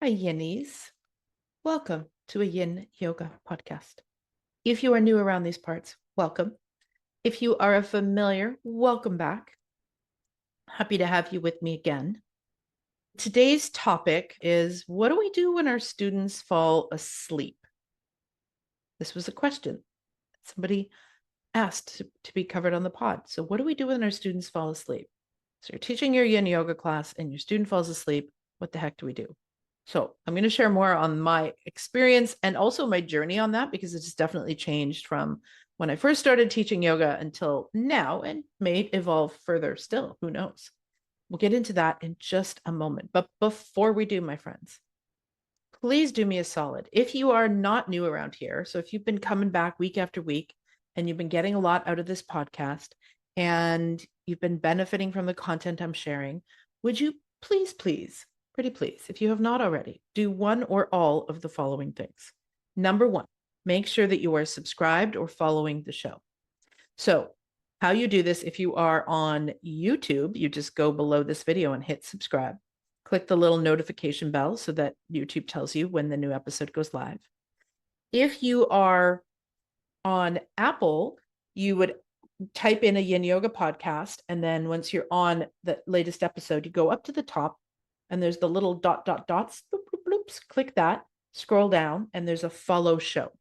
Hi, Yinnies. Welcome to a Yin Yoga podcast. If you are new around these parts, welcome. If you are a familiar, welcome back. Happy to have you with me again. Today's topic is, what do we do when our students fall asleep? This was a question somebody asked to be covered on the pod. So what do we do when our students fall asleep? So you're teaching your Yin Yoga class and your student falls asleep. What the heck do we do? So I'm going to share more on my experience and also my journey on that, because it's definitely changed from when I first started teaching yoga until now, and may evolve further still. Who knows? We'll get into that in just a moment. But before we do, my friends, please do me a solid. If you are not new around here, so if you've been coming back week after week and you've been getting a lot out of this podcast and you've been benefiting from the content I'm sharing, would you please, pretty please, if you have not already, do one or all of the following things. Number one, make sure that you are subscribed or following the show. So how you do this, if you are on YouTube, you just go below this video and hit subscribe. Click the little notification bell so that YouTube tells you when the new episode goes live. If you are on Apple, you would type in a Yin Yoga podcast. And then once you're on the latest episode, you go up to the top and there's the little dots, bloop, bloop, bloops. Click that, scroll down, and there's a follow show.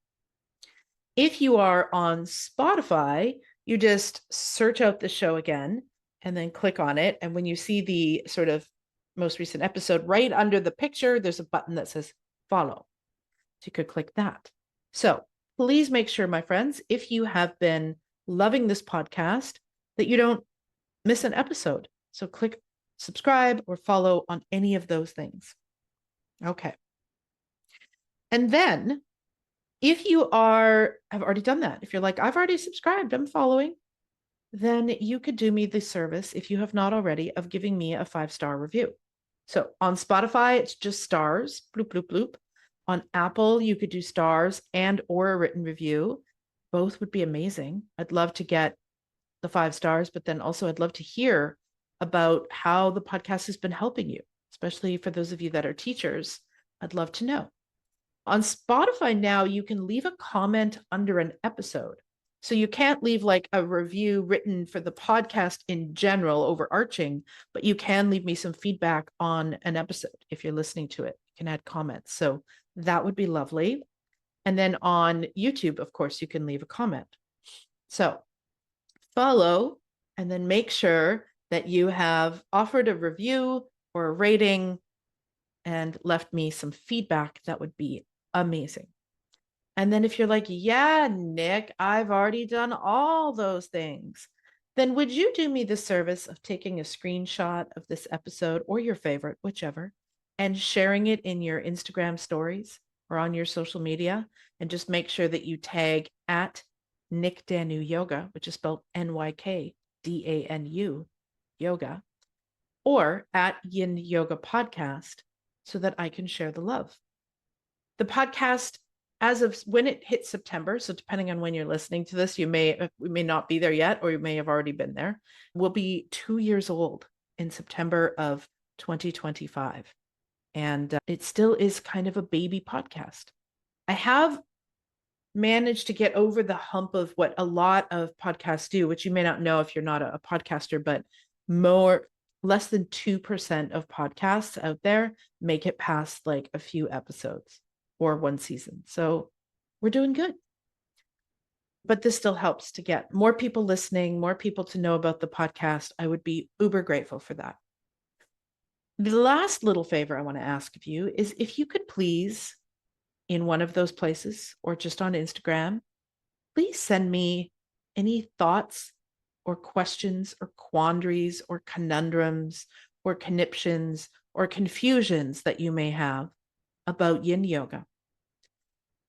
If you are on Spotify, you just search out the show again and then click on it. And when you see the sort of most recent episode, right under the picture, there's a button that says follow. So you could click that. So please make sure, my friends, if you have been loving this podcast, that you don't miss an episode. So click subscribe or follow on any of those things. Okay. And then if you have already done that, if you're like, I've already subscribed, I'm following, then you could do me the service, if you have not already, of giving me a 5-star review. So on Spotify, it's just stars, bloop, bloop, bloop. On Apple, you could do stars and or a written review. Both would be amazing. I'd love to get the 5 stars, but then also I'd love to hear about how the podcast has been helping you, especially for those of you that are teachers. I'd love to know. On Spotify now, you can leave a comment under an episode. So you can't leave like a review written for the podcast in general, overarching, but you can leave me some feedback on an episode. If you're listening to it, you can add comments. So that would be lovely. And then on YouTube, of course, you can leave a comment. So follow and then make sure that you have offered a review or a rating and left me some feedback. That would be amazing. And then if you're like, yeah, Nick, I've already done all those things, then would you do me the service of taking a screenshot of this episode or your favorite, whichever, and sharing it in your Instagram stories or on your social media, and just make sure that you tag at Nick Danu Yoga, which is spelled NYKDANU Yoga, or at Yin Yoga Podcast, so that I can share the love. The podcast, as of when it hits September, so depending on when you're listening to this, we may not be there yet, or you may have already been there, will be 2 years old in September of 2025. And it still is kind of a baby podcast. I have managed to get over the hump of what a lot of podcasts do, which you may not know if you're not a podcaster, but less than 2% of podcasts out there make it past like a few episodes or one season. So we're doing good. But this still helps to get more people listening, more people to know about the podcast. I would be uber grateful for that. The last little favor I want to ask of you is if you could please, in one of those places or just on Instagram, please send me any thoughts or questions or quandaries or conundrums or conniptions or confusions that you may have about Yin Yoga.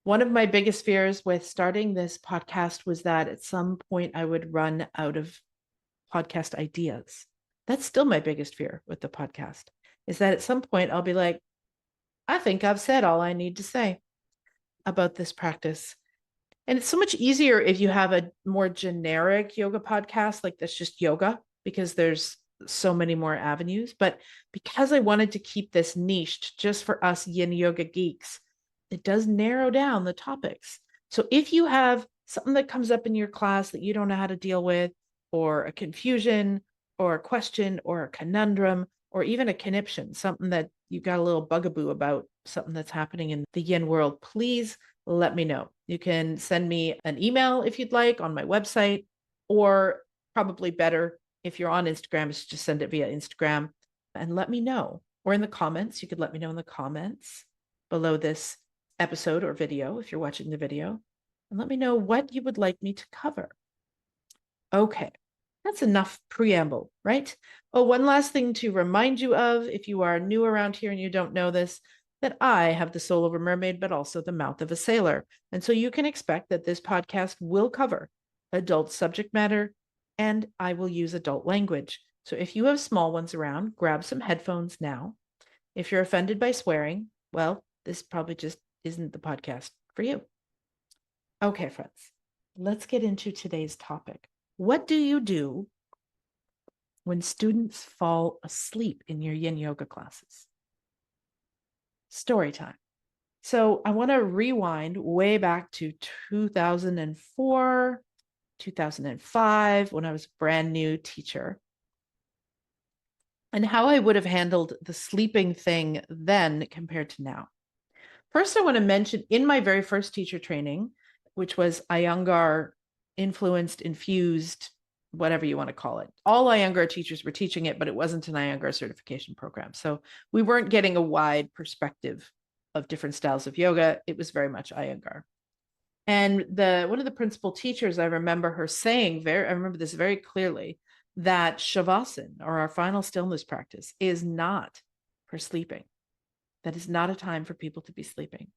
One of my biggest fears with starting this podcast was that at some point I would run out of podcast ideas. That's still my biggest fear with the podcast, is that at some point I'll be like, I think I've said all I need to say about this practice. And it's so much easier if you have a more generic yoga podcast, like that's just yoga, because there's so many more avenues. But because I wanted to keep this niched just for us yin yoga geeks, it does narrow down the topics. So if you have something that comes up in your class that you don't know how to deal with, or a confusion, or a question, or a conundrum, or even a conniption, something that you've got a little bugaboo about, something that's happening in the yin world, please let me know. You can send me an email if you'd like on my website, or probably better, if you're on Instagram, is just send it via Instagram and let me know. Or in the comments, you could let me know in the comments below this episode or video if you're watching the video, and let me know what you would like me to cover. Okay, that's enough preamble, right? Oh, one last thing to remind you of, if you are new around here and you don't know this, that I have the soul of a mermaid, but also the mouth of a sailor. And so you can expect that this podcast will cover adult subject matter, and I will use adult language. So if you have small ones around, grab some headphones now. If you're offended by swearing, well, this probably just isn't the podcast for you. Okay, friends, let's get into today's topic. What do you do when students fall asleep in your yin yoga classes? Story time. So I want to rewind way back to 2004, 2005, when I was a brand new teacher, and how I would have handled the sleeping thing then compared to now. First, I want to mention in my very first teacher training, which was Iyengar influenced, infused, whatever you want to call it. All Iyengar teachers were teaching it, but it wasn't an Iyengar certification program. So we weren't getting a wide perspective of different styles of yoga. It was very much Iyengar. And one of the principal teachers, I remember her saying, I remember this very clearly, that Shavasana, or our final stillness practice, is not for sleeping. That is not a time for people to be sleeping.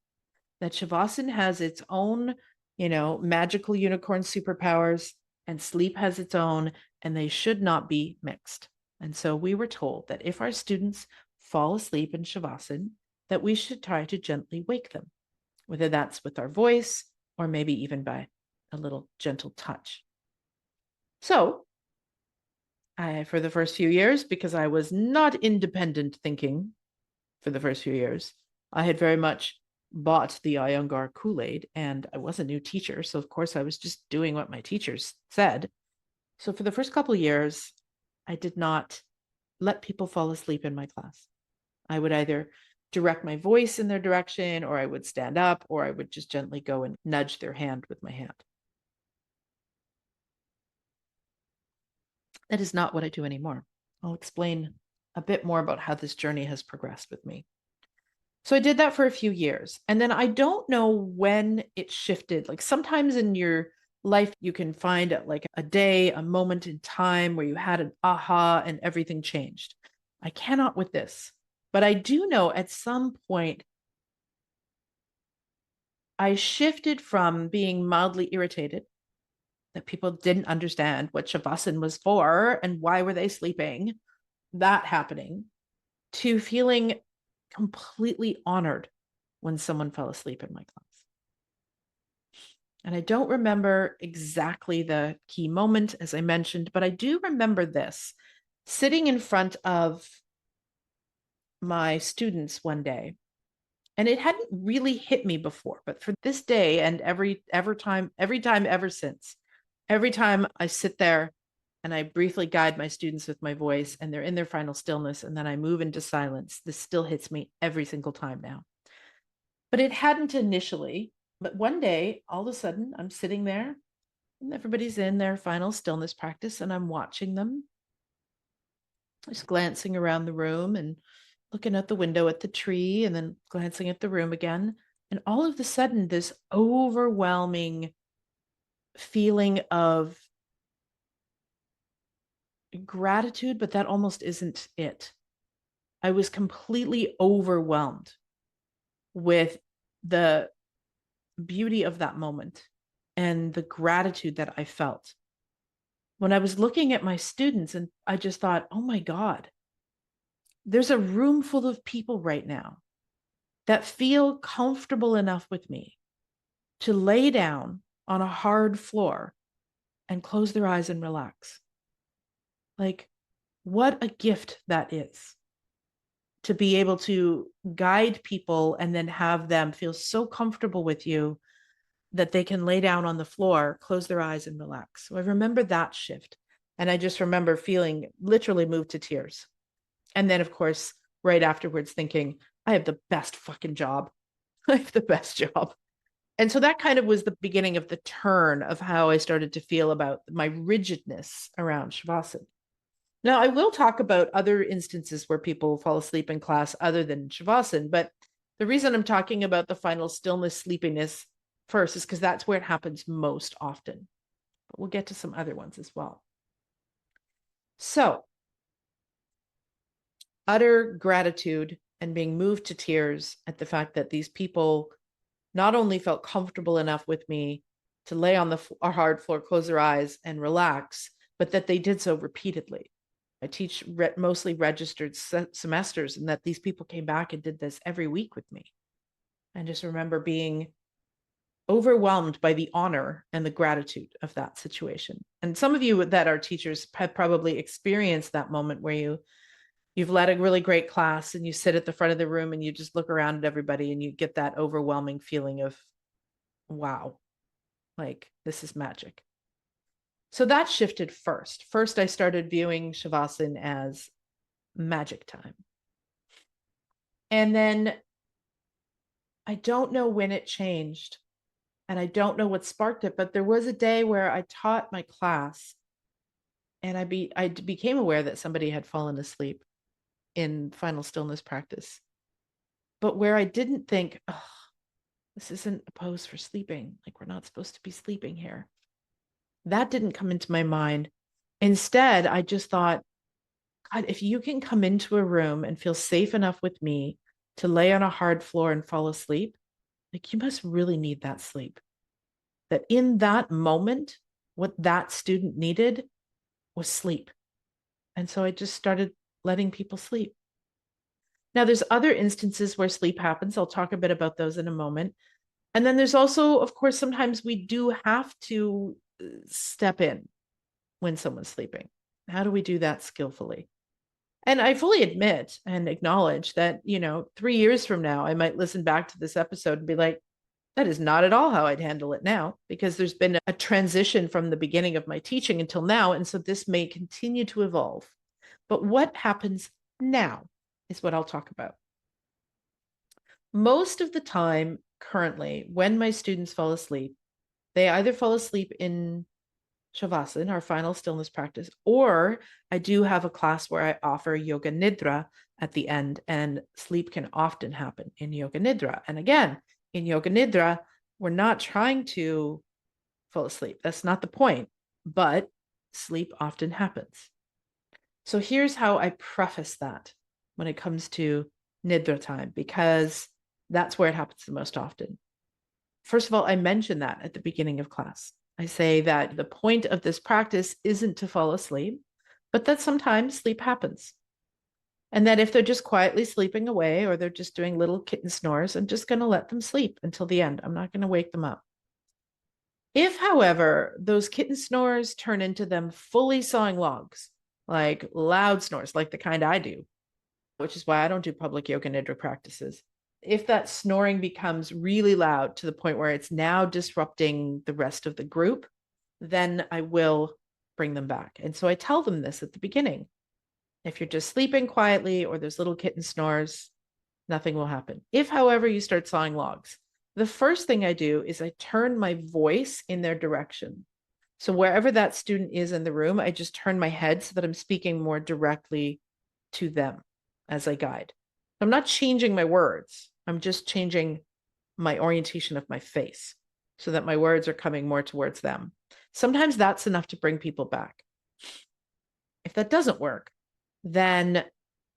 That Shavasana has its own, magical unicorn superpowers, and sleep has its own, and they should not be mixed. And so we were told that if our students fall asleep in Shavasana, that we should try to gently wake them, whether that's with our voice or maybe even by a little gentle touch. So for the first few years, because I was not independent thinking for the first few years, I had very much bought the Iyengar Kool-Aid, and I was a new teacher. So of course I was just doing what my teachers said. So for the first couple of years, I did not let people fall asleep in my class. I would either direct my voice in their direction, or I would stand up, or I would just gently go and nudge their hand with my hand. That is not what I do anymore. I'll explain a bit more about how this journey has progressed with me. So I did that for a few years. And then I don't know when it shifted. Like sometimes in your life, you can find like a day, a moment in time where you had an aha and everything changed. I cannot with this, but I do know at some point I shifted from being mildly irritated that people didn't understand what Shavasana was for and why were they sleeping, that happening, to feeling completely honored when someone fell asleep in my class. And I don't remember exactly the key moment, as I mentioned, but I do remember this, sitting in front of my students one day. And it hadn't really hit me before, but for this day and every time ever since, every time I sit there and I briefly guide my students with my voice and they're in their final stillness, and then I move into silence, this still hits me every single time now. But it hadn't initially. But one day, all of a sudden, I'm sitting there and everybody's in their final stillness practice, and I'm watching them, just glancing around the room and looking at the window at the tree, and then glancing at the room again. And all of a sudden, this overwhelming feeling of gratitude, but that almost isn't it. I was completely overwhelmed with the beauty of that moment and the gratitude that I felt when I was looking at my students. And I just thought, oh my God, there's a room full of people right now that feel comfortable enough with me to lay down on a hard floor and close their eyes and relax. Like, What a gift that is, to be able to guide people and then have them feel so comfortable with you that they can lay down on the floor, close their eyes, and relax. So I remember that shift. And I just remember feeling literally moved to tears. And then, of course, right afterwards, thinking, I have the best fucking job. I have the best job. And so that kind of was the beginning of the turn of how I started to feel about my rigidness around Shavasana. Now, I will talk about other instances where people fall asleep in class other than Shavasana, but the reason I'm talking about the final stillness sleepiness first is because that's where it happens most often. But we'll get to some other ones as well. So, utter gratitude and being moved to tears at the fact that these people not only felt comfortable enough with me to lay on the hard floor, close their eyes, and relax, but that they did so repeatedly. I teach mostly registered semesters, and that these people came back and did this every week with me. I just remember being overwhelmed by the honor and the gratitude of that situation. And some of you that are teachers have probably experienced that moment where you've led a really great class and you sit at the front of the room and you just look around at everybody and you get that overwhelming feeling of, wow, like this is magic. So that shifted first. First, I started viewing Shavasana as magic time. And then I don't know when it changed and I don't know what sparked it, but there was a day where I taught my class and I became aware that somebody had fallen asleep in final stillness practice, but where I didn't think, oh, this isn't a pose for sleeping. Like, we're not supposed to be sleeping here. That didn't come into my mind. Instead, I just thought, God, if you can come into a room and feel safe enough with me to lay on a hard floor and fall asleep, like, you must really need that sleep. That in that moment, what that student needed was sleep. And so I just started letting people sleep. Now, there's other instances where sleep happens. I'll talk a bit about those in a moment. And then there's also, of course, sometimes we do have to step in when someone's sleeping. How do we do that skillfully? And I fully admit and acknowledge that, 3 years from now, I might listen back to this episode and be like, that is not at all how I'd handle it now, because there's been a transition from the beginning of my teaching until now. And so this may continue to evolve. But what happens now is what I'll talk about. Most of the time, currently, when my students fall asleep, they either fall asleep in Shavasana, our final stillness practice, or I do have a class where I offer Yoga Nidra at the end, and sleep can often happen in Yoga Nidra. And again, in Yoga Nidra, we're not trying to fall asleep. That's not the point, but sleep often happens. So here's how I preface that when it comes to Nidra time, because that's where it happens the most often. First of all, I mention that at the beginning of class. I say that the point of this practice isn't to fall asleep, but that sometimes sleep happens. And that if they're just quietly sleeping away or they're just doing little kitten snores, I'm just going to let them sleep until the end. I'm not going to wake them up. If, however, those kitten snores turn into them fully sawing logs, like loud snores, like the kind I do, which is why I don't do public yoga nidra practices. If that snoring becomes really loud to the point where it's now disrupting the rest of the group, then I will bring them back. And so I tell them this at the beginning. If you're just sleeping quietly or there's little kitten snores, nothing will happen. If, however, you start sawing logs, the first thing I do is I turn my voice in their direction. So wherever that student is in the room, I just turn my head so that I'm speaking more directly to them as I guide. I'm not changing my words. I'm just changing my orientation of my face so that my words are coming more towards them. Sometimes that's enough to bring people back. If that doesn't work, then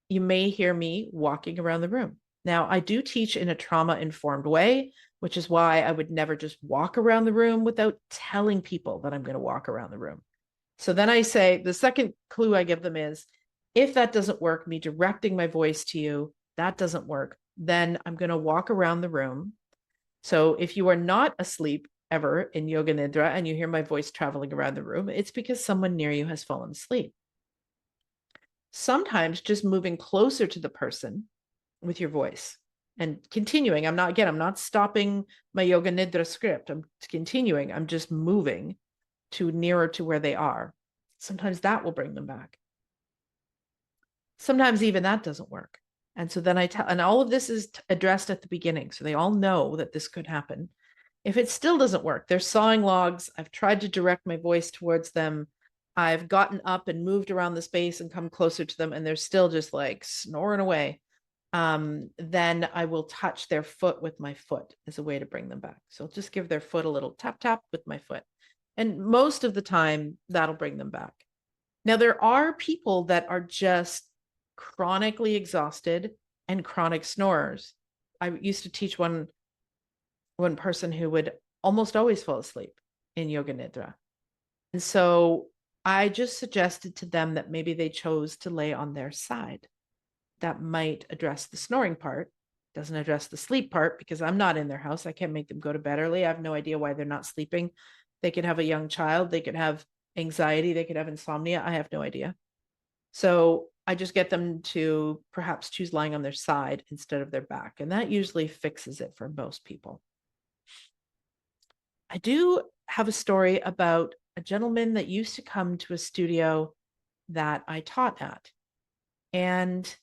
you may hear me walking around the room. Now, I do teach in a trauma-informed way, which is why I would never just walk around the room without telling people that I'm going to walk around the room. So then I say, the second clue I give them is, if that doesn't work, me directing my voice to you, that doesn't work, then I'm going to walk around the room. So if you are not asleep ever in Yoga Nidra and you hear my voice traveling around the room, it's because someone near you has fallen asleep. Sometimes just moving closer to the person with your voice and continuing. I'm not stopping my yoga nidra script. I'm continuing. I'm just moving to nearer to where they are. Sometimes that will bring them back. Sometimes even that doesn't work. And so then and all of this is addressed at the beginning. So they all know that this could happen. If it still doesn't work, they're sawing logs. I've tried to direct my voice towards them. I've gotten up and moved around the space and come closer to them, and they're still just like snoring away. Then I will touch their foot with my foot as a way to bring them back. So I'll just give their foot a little tap, tap with my foot. And most of the time, that'll bring them back. Now, there are people that are just chronically exhausted and chronic snorers. I used to teach one person who would almost always fall asleep in yoga nidra. And so I just suggested to them that maybe they chose to lay on their side. That might address the snoring part, doesn't address the sleep part, because I'm not in their house. I can't make them go to bed early. I have no idea why they're not sleeping. They could have a young child. They could have anxiety. They could have insomnia. I have no idea. So I just get them to perhaps choose lying on their side instead of their back. And that usually fixes it for most people. I do have a story about a gentleman that used to come to a studio that I taught at. And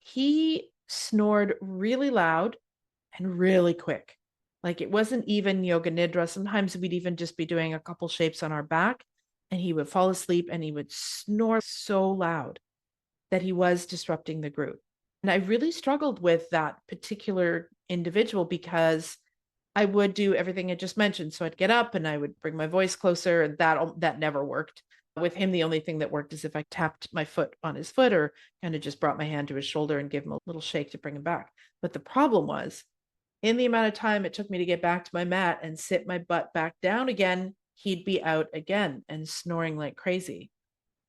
he snored really loud and really quick. Like it wasn't even yoga nidra. Sometimes we'd even just be doing a couple shapes on our back and he would fall asleep and he would snore so loud that he was disrupting the group. And I really struggled with that particular individual because I would do everything I just mentioned. So I'd get up and I would bring my voice closer, and that never worked. With him, the only thing that worked is if I tapped my foot on his foot or kind of just brought my hand to his shoulder and give him a little shake to bring him back. But the problem was, in the amount of time it took me to get back to my mat and sit my butt back down again, he'd be out again and snoring like crazy.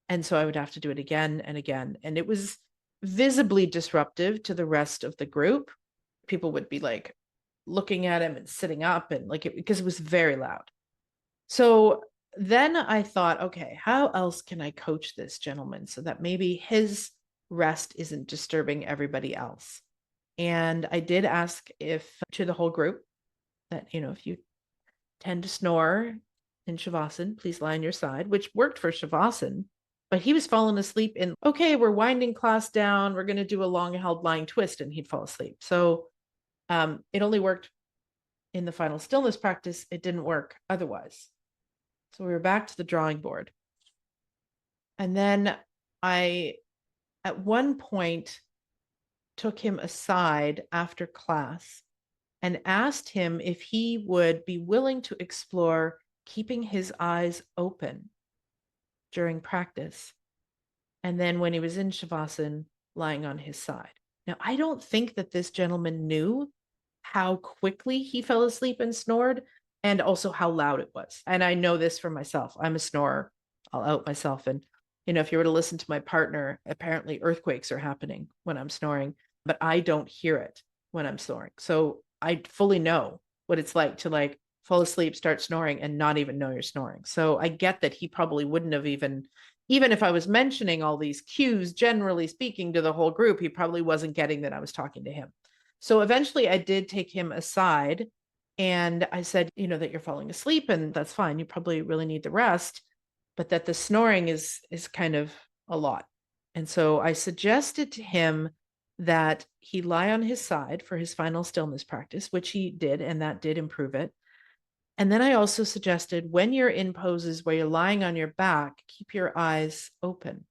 And so I would have to do it again and again. And it was visibly disruptive to the rest of the group. People would be like looking at him and sitting up and because it was very loud. So then I thought, okay, how else can I coach this gentleman so that maybe his rest isn't disturbing everybody else? And I did ask to the whole group that, if you tend to snore in Shavasana, please lie on your side, which worked for Shavasana, but he was falling asleep in, okay, we're winding class down. We're going to do a long held lying twist, and he'd fall asleep. So it only worked in the final stillness practice. It didn't work otherwise. So we were back to the drawing board. And then I, at one point, took him aside after class and asked him if he would be willing to explore keeping his eyes open during practice. And then when he was in Shavasana, lying on his side. Now, I don't think that this gentleman knew how quickly he fell asleep and snored, and also how loud it was. And I know this for myself. I'm a snorer. I'll out myself. And, if you were to listen to my partner, apparently earthquakes are happening when I'm snoring, but I don't hear it when I'm snoring. So I fully know what it's like to fall asleep, start snoring, and not even know you're snoring. So I get that he probably wouldn't have even if I was mentioning all these cues, generally speaking, to the whole group, he probably wasn't getting that I was talking to him. So eventually I did take him aside and I said, that you're falling asleep and that's fine. You probably really need the rest, but that the snoring is kind of a lot. And so I suggested to him that he lie on his side for his final stillness practice, which he did, and that did improve it. And then I also suggested when you're in poses where you're lying on your back, keep your eyes open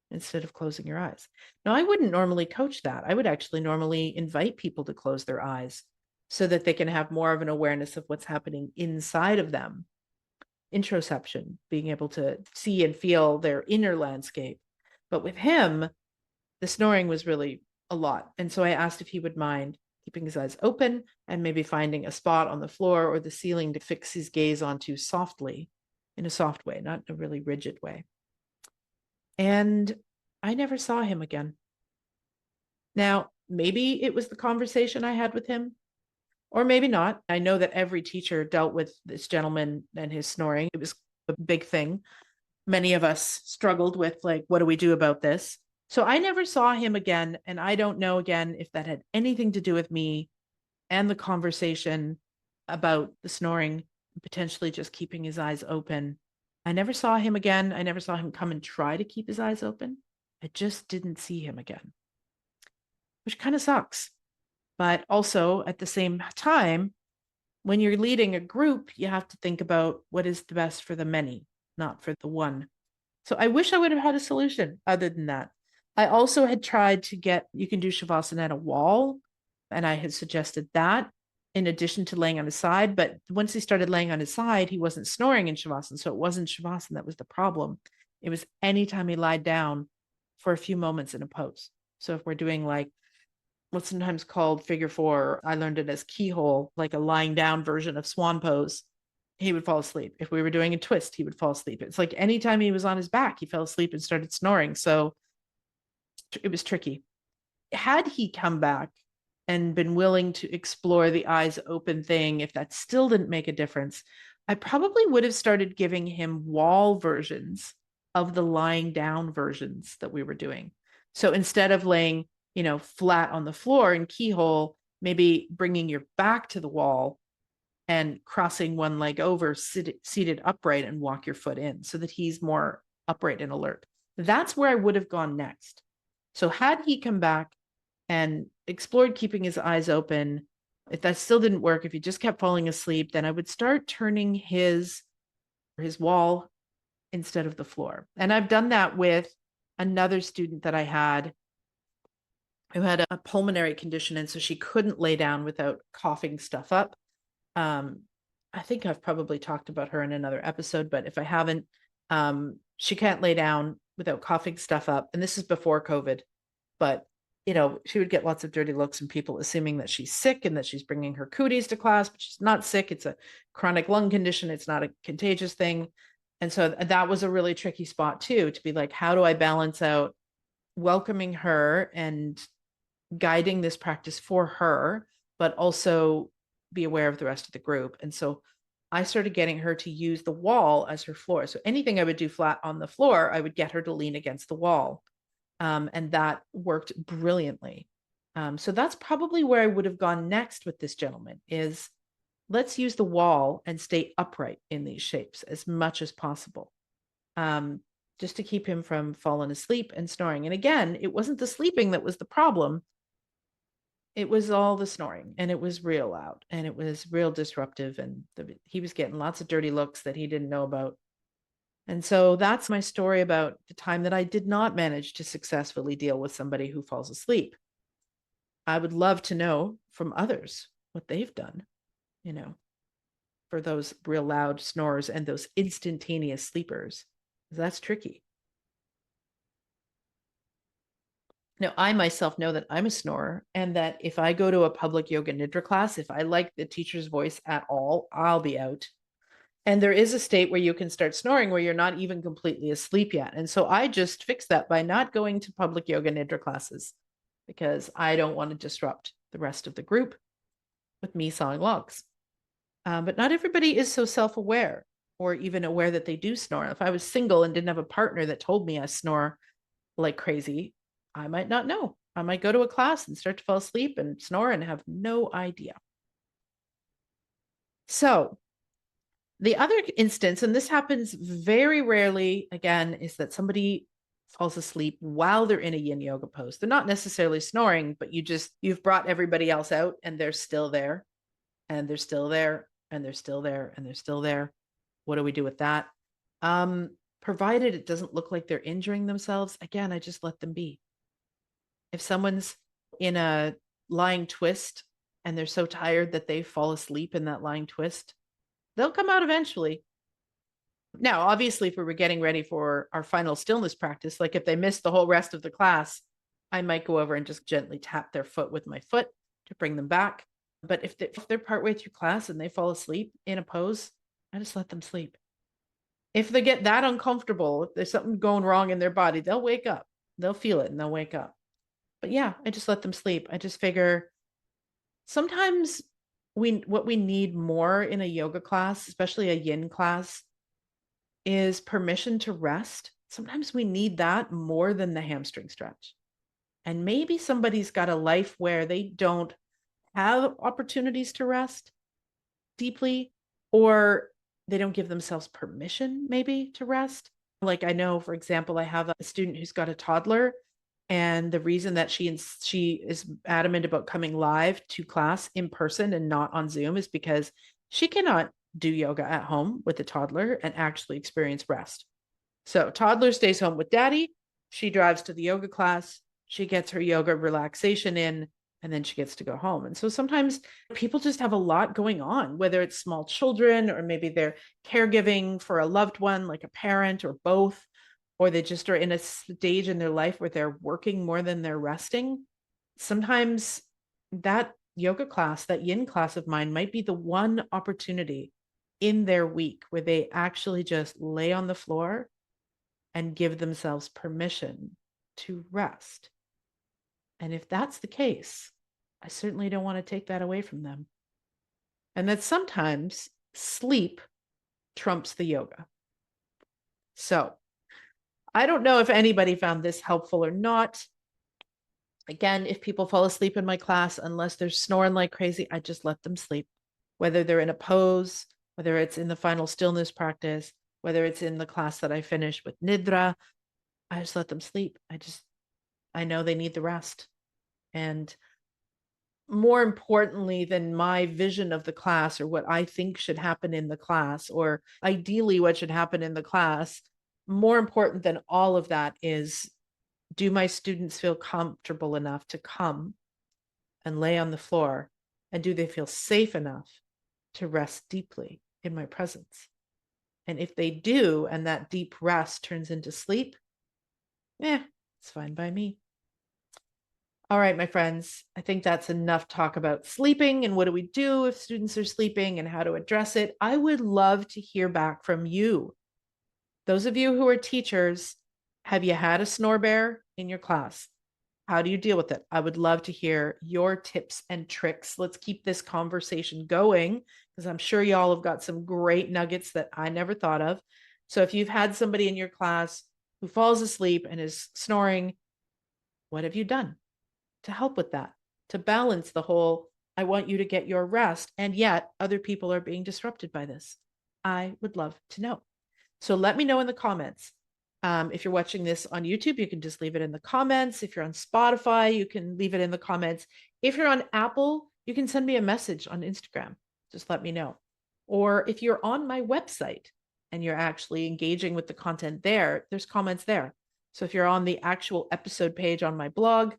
instead of closing your eyes. Now, I wouldn't normally coach that. I would actually normally invite people to close their eyes so that they can have more of an awareness of what's happening inside of them. Introception, being able to see and feel their inner landscape. But with him, the snoring was really a lot. And so I asked if he would mind keeping his eyes open and maybe finding a spot on the floor or the ceiling to fix his gaze onto softly, in a soft way, not a really rigid way. And I never saw him again. Now, maybe it was the conversation I had with him, or maybe not. I know that every teacher dealt with this gentleman and his snoring. It was a big thing. Many of us struggled with what do we do about this? So I never saw him again. And I don't know again if that had anything to do with me and the conversation about the snoring, potentially just keeping his eyes open. I never saw him again. I never saw him come and try to keep his eyes open. I just didn't see him again, which kind of sucks. But also at the same time, when you're leading a group, you have to think about what is the best for the many, not for the one. So I wish I would have had a solution other than that. I also had tried to get, you can do Shavasana at a wall, and I had suggested that in addition to laying on his side. But once he started laying on his side, he wasn't snoring in Shavasana. So it wasn't Shavasana that was the problem. It was anytime he lied down for a few moments in a pose. So if we're doing like what's sometimes called figure four, I learned it as keyhole, like a lying down version of swan pose, he would fall asleep. If we were doing a twist, he would fall asleep. It's like anytime he was on his back, he fell asleep and started snoring. So it was tricky. Had he come back and been willing to explore the eyes open thing, if that still didn't make a difference, I probably would have started giving him wall versions of the lying down versions that we were doing. So instead of laying, flat on the floor in keyhole, maybe bringing your back to the wall and crossing one leg over, seated upright, and walk your foot in so that he's more upright and alert. That's where I would have gone next. So had he come back and explored keeping his eyes open, if that still didn't work, if he just kept falling asleep, then I would start turning his wall instead of the floor. And I've done that with another student that I had who had a pulmonary condition, and so she couldn't lay down without coughing stuff up. I think I've probably talked about her in another episode, but if I haven't, she can't lay down without coughing stuff up. And this is before COVID, but she would get lots of dirty looks and people assuming that she's sick and that she's bringing her cooties to class, but she's not sick. It's a chronic lung condition. It's not a contagious thing. And so that was a really tricky spot too, to be like, how do I balance out welcoming her and guiding this practice for her, but also be aware of the rest of the group. And so I started getting her to use the wall as her floor. So anything I would do flat on the floor, I would get her to lean against the wall. And that worked brilliantly. So that's probably where I would have gone next with this gentleman is let's use the wall and stay upright in these shapes as much as possible. Just to keep him from falling asleep and snoring. And again, it wasn't the sleeping that was the problem. It was all the snoring, and it was real loud, and it was real disruptive, and he was getting lots of dirty looks that he didn't know about. And so that's my story about the time that I did not manage to successfully deal with somebody who falls asleep. I would love to know from others what they've done, for those real loud snorers and those instantaneous sleepers. That's tricky. Now, I myself know that I'm a snorer, and that if I go to a public yoga nidra class, if I like the teacher's voice at all, I'll be out. And there is a state where you can start snoring where you're not even completely asleep yet. And so I just fixed that by not going to public yoga nidra classes because I don't want to disrupt the rest of the group with me sawing logs. But not everybody is so self-aware or even aware that they do snore. If I was single and didn't have a partner that told me I snore like crazy, I might not know. I might go to a class and start to fall asleep and snore and have no idea. So the other instance, and this happens very rarely, again, is that somebody falls asleep while they're in a yin yoga pose. They're not necessarily snoring, but you've brought everybody else out and they're still there and they're still there and they're still there and they're still there. What do we do with that? Provided it doesn't look like they're injuring themselves, again, I just let them be. If someone's in a lying twist and they're so tired that they fall asleep in that lying twist, they'll come out eventually. Now, obviously, if we were getting ready for our final stillness practice, like if they missed the whole rest of the class, I might go over and just gently tap their foot with my foot to bring them back. But if they're partway through class and they fall asleep in a pose, I just let them sleep. If they get that uncomfortable, if there's something going wrong in their body, they'll wake up. They'll feel it and they'll wake up. But yeah, I just let them sleep. I just figure sometimes what we need more in a yoga class, especially a yin class, is permission to rest Sometimes we need that more than the hamstring stretch. And maybe somebody's got a life where they don't have opportunities to rest deeply, or they don't give themselves permission maybe to rest. Like I know, for example, I have a student who's got a toddler, and the reason that she is adamant about coming live to class in person and not on Zoom is because she cannot do yoga at home with the toddler and actually experience rest. So toddler stays home with daddy. She drives to the yoga class. She gets her yoga relaxation in, and then she gets to go home. And so sometimes people just have a lot going on, whether it's small children or maybe they're caregiving for a loved one, like a parent or both, or they just are in a stage in their life where they're working more than they're resting. Sometimes that yoga class, that yin class of mine, might be the one opportunity in their week where they actually just lay on the floor and give themselves permission to rest. And if that's the case, I certainly don't want to take that away from them. And that sometimes sleep trumps the yoga. So I don't know if anybody found this helpful or not. Again, if people fall asleep in my class, unless they're snoring like crazy, I just let them sleep. Whether they're in a pose, whether it's in the final stillness practice, whether it's in the class that I finished with Nidra, I just let them sleep. I know they need the rest. And more importantly than my vision of the class or what I think should happen in the class, or ideally what should happen in the class, more important than all of that is, do my students feel comfortable enough to come and lay on the floor? And do they feel safe enough to rest deeply in my presence? And if they do, and that deep rest turns into sleep, it's fine by me. All right, my friends, I think that's enough talk about sleeping and what do we do if students are sleeping and how to address it. I would love to hear back from you. Those of you who are teachers, have you had a snore bear in your class? How do you deal with it? I would love to hear your tips and tricks. Let's keep this conversation going because I'm sure y'all have got some great nuggets that I never thought of. So if you've had somebody in your class who falls asleep and is snoring, what have you done to help with that, to balance the whole, I want you to get your rest, and yet other people are being disrupted by this? I would love to know. So let me know in the comments. If you're watching this on YouTube, you can just leave it in the comments. If you're on Spotify, you can leave it in the comments. If you're on Apple, you can send me a message on Instagram. Just let me know. Or if you're on my website and you're actually engaging with the content there, there's comments there. So if you're on the actual episode page on my blog,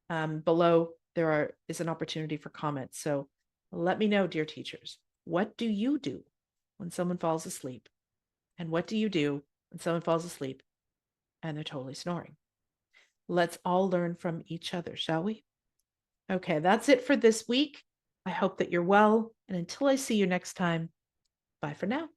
below there is an opportunity for comments. So let me know, dear teachers, what do you do when someone falls asleep? And what do you do when someone falls asleep and they're totally snoring? Let's all learn from each other, shall we? Okay, that's it for this week. I hope that you're well. And until I see you next time, bye for now.